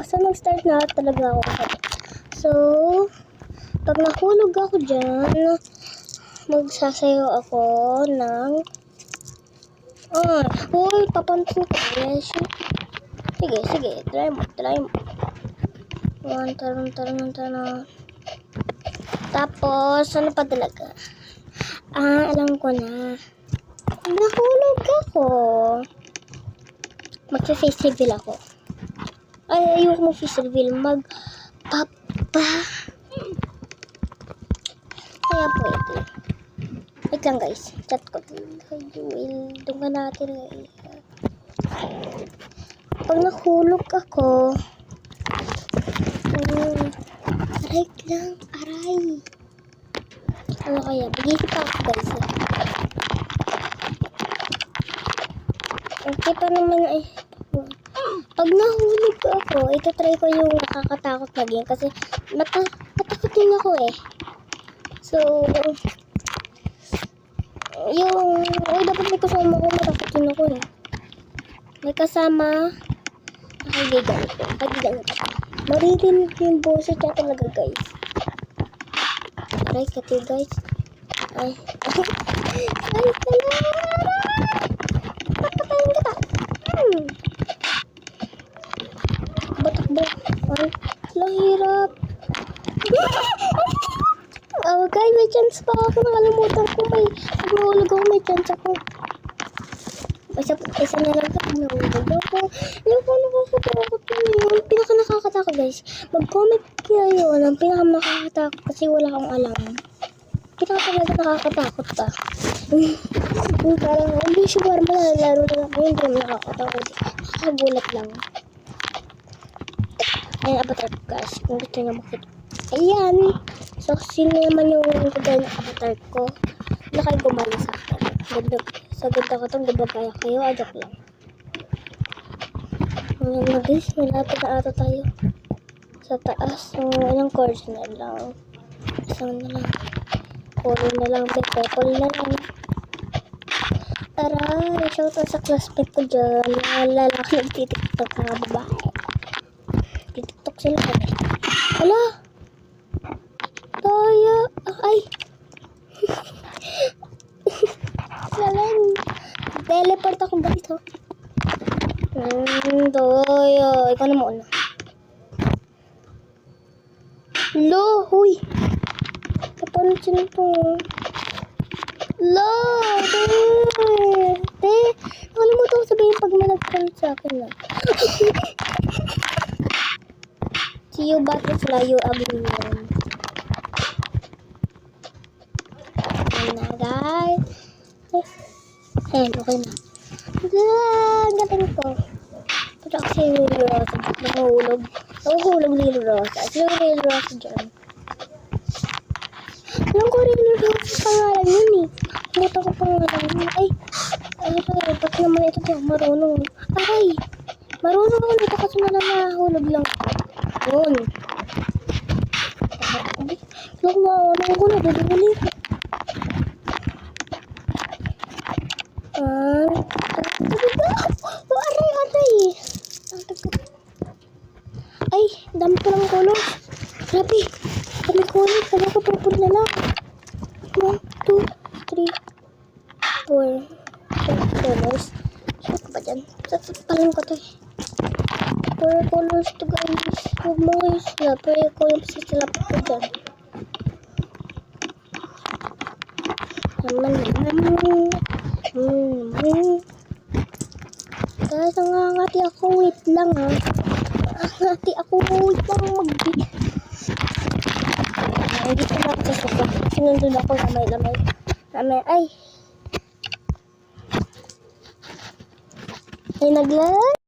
So, mag-start na talaga ako. So, pag nahulog ako dyan, magsasayaw ako ng... uy, papansin ko. Yes. Sige, try mo. Taran. Tapos, ano pa talaga? Alam ko na. Nahulog ako. Mag-face reveal ako. Ayoko mag-face reveal. Magpapa. Kaya pwede. Wait lang guys. Chat ko. Doon ka natin guys. Pag nahulog ako, aray. Ano kaya? Bigay kita ako guys. Okay pa naman ay. Pag nahulog ako, itatry ko yung nakakatakot na game kasi matakotin ako eh. So, dapat may kasama ko, matakotin ako eh. May kasama, kaibigan ko. Maririnig yung boses niya talaga guys. Aray, kati guys. Ay, papatayin kita. Takbo. Ay, hirap. Guys, may chance pa ako. Nakalimutan ko. Pag nahulog ako, may chance ako. Isa na lang pag nahulog ako. Ayoko, nakakatakot yun. Pinaka-nakakatakot guys. Mag-comment kayo ng pinaka-nakakatakot kasi wala akong alam. Talaga nakakatakot pa. Parang, hindi sure malalaro na lang. Hindi naman nakakatakot. Nakakagulat lang. Ayan, avatar ko guys. Kung gusto nyo makita. Ayan. So, sino naman yung kagaya ng avatar ko? Na kayo gumali sa akin. Sa ganda ko itong gabagaya kayo. Ajak lang. Ayan na guys. Malapit na ata tayo. Sa taas. Anong course na lang. Isang na lang. Puro na lang. Purple na lang. Aray. Shoutout sa classmate ko dyan. Lalaki nagtitiktok na babae. TikTok sila. Hala! Toyo! Ay! Salang! Teleport ako ba ito? Toyo! Ikaw na muna. Lo! Huy! Paano sino ito? Lo! Nakalimutan ko sabihin pag may nag-comment sa akin na. See you butterfly, you ugly one. Ayan na guys. Ayan, okay na. Galing ko. Pata kasi yung Lily Rosa. Nahuhulog Lily Rosa. Sino yung Lily Rosa dyan? Alam ko Lily Rosa pangalan yun eh. Kumuta ko pangalan yun. Ay, pati naman ito tayo marunong. Aray, marunong ako nito kasi nahulog lang. Yun. Alam ko na, duduli. Aray. Ay, dami ko lang kulong. Grabe, dami kulong. Kala ko purple na lang. 1, 2, 3, 4. 5 colors. Saan ko ba dyan? Palang ko to eh. 4 colors to guys. Huwag mo guys na. Pero ko yung pasisilap ko dyan. Guys, nangangati ako. Wait lang ha. Nangangati ako. Wait lang mag-bit. Hindi ko lang sa sopa. Sinundun ako lamay. Ay, naglag.